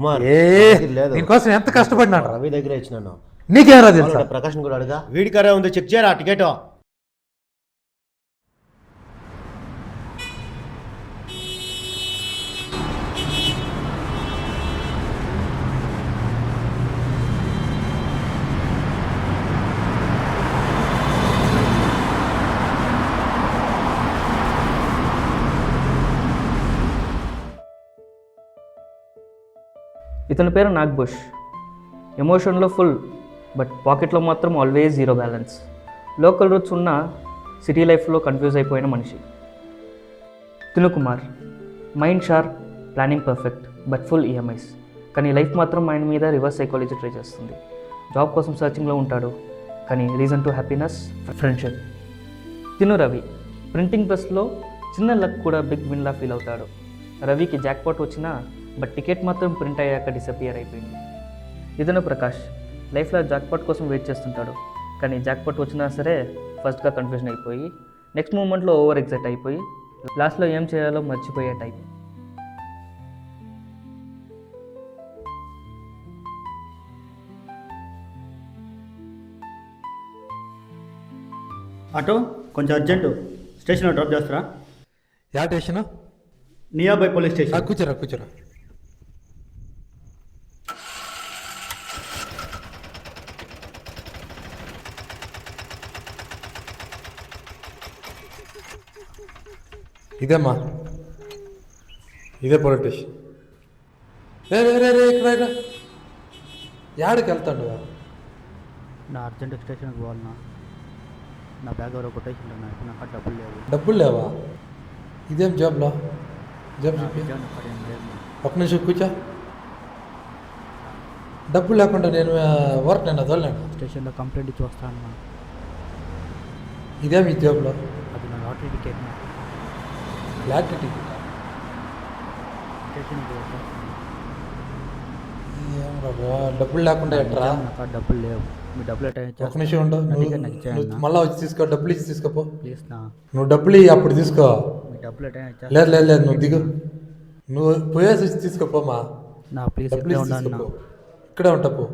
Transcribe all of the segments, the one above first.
కుమార్ లేదు, నీకోసం ఎంత కష్టపడినాడు. రవి దగ్గర ఇచ్చినాను. నీకేరా తెలుసా? ప్రకాశ్ కూడా అడుగా, వీడికరే ఉంది, చెక్ చేయరా టికెట్. ఇతని పేరు నాగ్బుష్. ఎమోషన్లో ఫుల్, బట్ పాకెట్లో మాత్రం always zero balance. Local roots ఉన్న సిటీ లైఫ్లో కన్ఫ్యూజ్ అయిపోయిన మనిషి. తిను Kumar mind sharp, planning perfect, but full EMIs. కానీ లైఫ్ మాత్రం మైండ్ మీద రివర్స్ సైకాలజీ ట్రై చేస్తుంది. జాబ్ కోసం సర్చింగ్లో ఉంటాడు, కానీ రీజన్ టు హ్యాపీనెస్ ఫ్రెండ్షిప్. తిను రవి ప్రింటింగ్ ప్రెస్లో చిన్న లక్ కూడా బిగ్ విన్లా ఫీల్ అవుతాడు. రవికి జాక్పాట్ వచ్చినా బట్ టికెట్ మాత్రం ప్రింట్ అయ్యాక డిసపియర్ అయిపోయింది. ఇతను ప్రకాష్ లైఫ్లో జాక్పాట్ కోసం వెయిట్ చేస్తుంటాడు, కానీ జాక్పాట్ వచ్చినా సరే ఫస్ట్గా కన్ఫ్యూజన్ అయిపోయి నెక్స్ట్ మూమెంట్లో ఓవర్ ఎగ్జైట్ అయిపోయి లాస్ట్లో ఏం చేయాలో మర్చిపోయే టైప్. ఆటో కొంచెం అర్జెంటు, స్టేషన్లో డ్రాప్ చేస్తారా? Yeah station? Near by police station. కూర్చోరా కూర్చోరా. ఇదేమ్మా, ఇదే పోలీస్ స్టేషన్. రే రే రే ఇక్కడ యాడికి వెళ్తాడు? నా అర్జెంట్ స్టేషన్కి పోవాలన్నా. నా బ్యాగ్ ఎవరో కొట్టేసిండు, ఇప్పుడు నాకు డబ్బులు లేవు. డబ్బులు లేవా? ఇదేం జాబ్లో? జాబ్ చెప్పి ఒక్క నిమిషం కూర్చో. డబ్బులు లేకుండా నేను వర్క్ నేను వదలలేను. స్టేషన్లో కంప్లైంట్ ఇచ్చి వస్తాను. ఇదేమి ఈ జాబ్లో? అది నా లాటరీ టికెట్. లాటరీ టికెట్ స్టేషన్కి ఏం రాబా, డబ్బులు లేకుండా ఎట్రా? నాకు డబ్బులు లేవు. మీ డబ్బులు ఎట్లా? ఒక నిమిషం ఉండు, నువ్వు మళ్ళీ వచ్చి తీసుకో. డబ్బులు ఇచ్చి తీసుకోపో ప్లీజ్. నువ్వు డబ్బులు ఇవి అప్పుడు తీసుకో. మీ డబ్బులు ఎట్లా? లేదు లేదు లేదు, నువ్వు దిగు, నువ్వు పోయేసి వచ్చి తీసుకోపోమా. నా ప్లీజ్ డబ్బులు ఇక్కడే ఇచ్చి ఉండండి. తీసుకోపో, ఇక్కడే ఉంటా పో.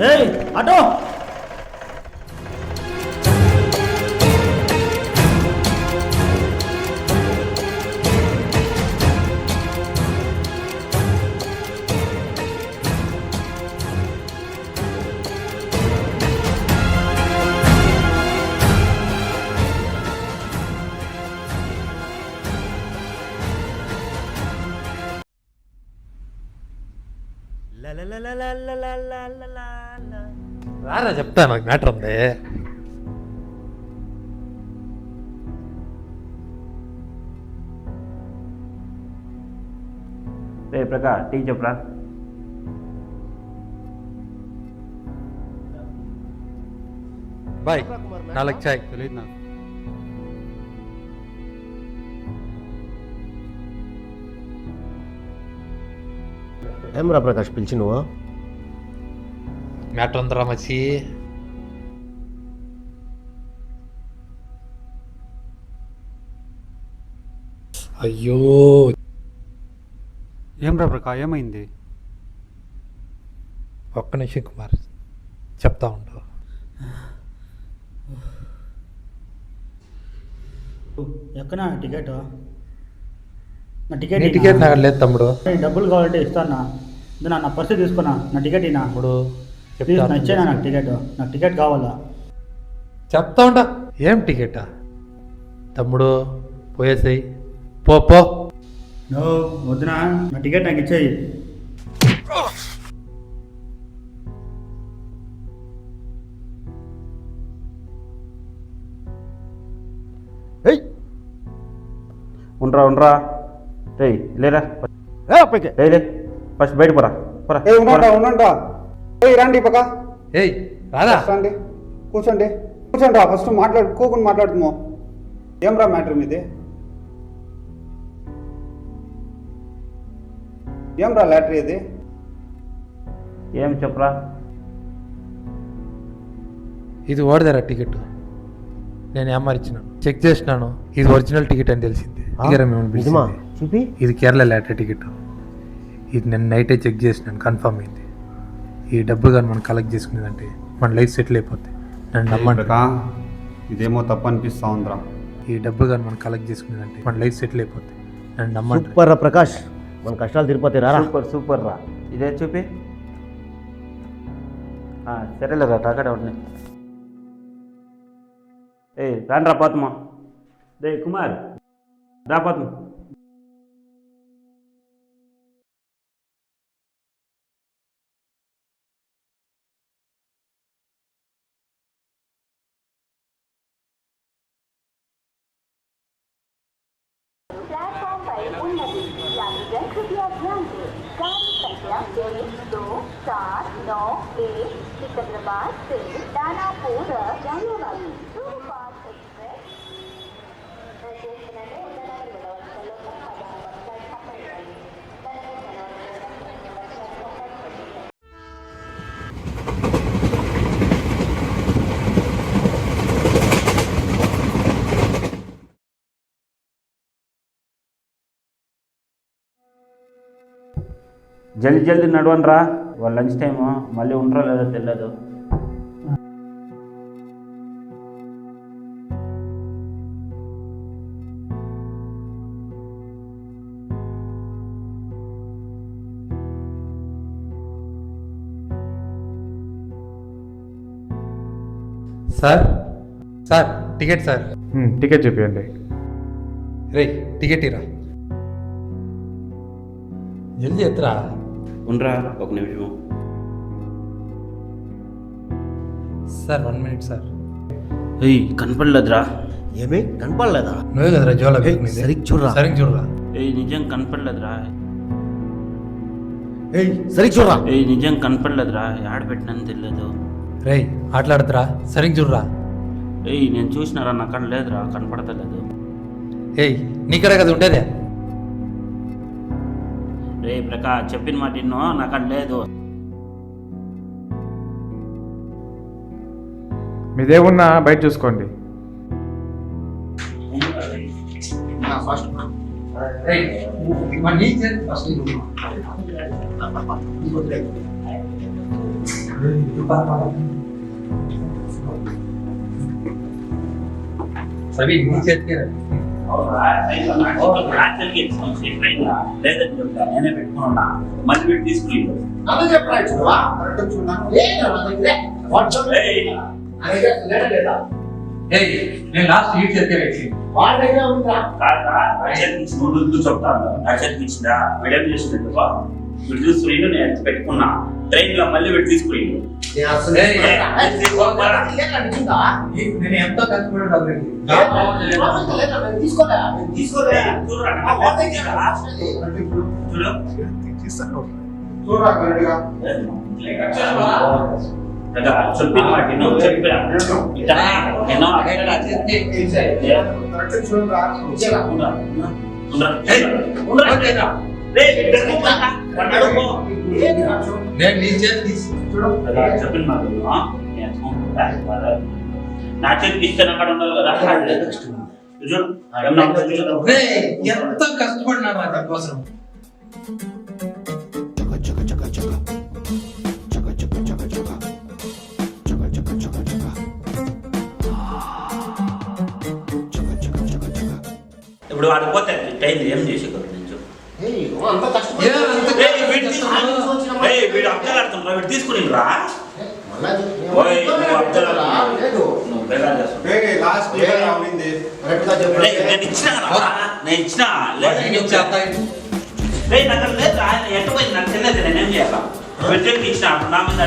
ఏయ్ ఆటో, రారా చెప్తా, నాకు మ్యాటర్ ఉంది. రే ప్రకాష్, టీ చెప్పరా. బాయ్, 4 చాయ్. తెలియదు నాకు. ఏం రా ప్రకాష్ పిలిచి నువ్వు? మ్యాటర్ ఉందరా మచ్చి. అయ్యో, ఏం రా ప్రకా, ఏమైంది? ఒక్క నిమిషం కుమార్, చెప్తా ఉండు. ఎక్కనా టికెట్? నా నీ టికెట్ టికెట్ నాకు లేదు తమ్ముడు. డబ్బులు కావాలంటే ఇస్తానా? నా పర్సు తీసుకున్నా, నా టికెట్ ఇనా. తమ్ముడు ప్లీజ్ చెప్తా, నా ఇచ్చేనా నాకు టికెట్? నాకు టికెట్ కావాలా? చెప్తా ఉంటా. ఏం టికెటా తమ్ముడు? పోయేసాయి, పో పో. నో వద్దునా, నా టికెట్ నాకు ఇచ్చేయి. ఉండరా ఉండరా, రే లేరా, లే ఫస్ట్ బయట పోరా. ఉండండి రండి పక్క. ఏయ్ రాదా, రండి కూర్చోండి కూర్చోండి రా. ఫస్ట్ మాట్లాడుకోకుండా మాట్లాడుతున్నావు. ఏం రా మ్యాటర్ మీది? ఏం రా లాటరీ ఇది? ఏం చెప్పరా? ఇది ఓడదరా టికెట్. నేను ఏమారిచ్చినాను, చెక్ చేసినాను, ఇది ఒరిజినల్ టికెట్ అని తెలిసింది. ఇక మేము నిజమా? పిలిచింది. చూపి. ఇది కేరళ లాటరీ టికెట్. ఇది నేను నైటే చెక్ చేసినాను, కన్ఫర్మ్ అయింది. ఈ డబ్బు కానీ మనం కలెక్ట్ చేసుకునేదంటే మన లైఫ్ సెటిల్ అయిపోతుంది. నన్ను నమ్మండి. ఇదేమో తప్పు అనిపిస్తా ఉందిరా. ఈ డబ్బు కానీ మనం కలెక్ట్ చేసుకునేదంటే మన లైఫ్ సెటిల్ అయిపోతుంది. నన్ను నమ్మండి. సూపర్ రా ప్రకాష్, మన కష్టాలు తిరిగిపోతాయి రా. సూపర్ సూపర్ రా. ఇదే చూపి. సరేలేరా తాకడే ఉన్నాయి. రాండ్రా పోతమా. రే కుమార్ రా పోతమా. प्लेटफॉर्म पर उन्नति यात्रीगण कृपया ध्यान दें। गाड़ी संख्या 12791 सिकंदराबाद से दानापुर जाने वाली सुपरफास्ट एक्सप्रेस జల్దీ జల్దీ నడవండి రా. వాళ్ళ లంచ్ టైము మళ్ళీ ఉంటారో లేదో తెలియదు. Sir sir ticket sir. Ticket చూపించండి. రే టికెట్ ఇరా, జల్దీ ఎత్తురా. ఉండరా ఒక నిమిషం. Sir 1 minute sir. కనపడలేదురా. ఏమి కనపడలేదా? నువ్వే కదరా జోలా ఏయ్, సరిగ్గా చూడరా. సరిగ్గా చూడరా. నిజం కనపడలేదురా. సరిగ్గా చూడరా. నిజం కనపడలేదురా. ఆడ పెట్టినని తెలియదు. రే ఆటలాడుతురా, సరిగ్గా చూడరా. నేను చూసినారా, నా కన్నా లేదురా, కనపడతలేదు. ఏయ్ నీకడే కదా ఉండేదే. రే ప్రకాష్ చెప్పిన మాట ఇన్నో, నా కన్నా లేదు. మీదేమున్నా బయట చూసుకోండి. సవి నీ చేతికి లేదని చెప్తా, నేనే పెట్టుకున్నా. మళ్ళీ పెట్టి తీసుకుని నేను లాస్ట్ ఈ చేతికి చెప్తాను. నా చేతికి ఇచ్చిందా వీడేం చేసినట్టు వీడు తీసుకుని నేను పెట్టుకున్నా. ట్రైన్ లో మళ్ళీ పెట్టి తీసుకుని నేను ఎంతో కష్టపడి చెప్పిన మాట చెప్పినా నేను నీ చేతికి చెప్పిన మాట నా చేతికి ఇస్తే అక్కడ ఉండాలి కదా. ఎంతో కష్టపడినా దానికోసం. ఇప్పుడు వాడికి పోతే టైం ఏం చేసేవారు వీడు అబ్జలాడుతున్నా. వీడు తీసుకుని రా. నేను ఇచ్చిన ఎట్ట పోయింది నాకు తెలియదు. నేనేం చేయాలా? పెట్టేకి ఇచ్చిన నా మీద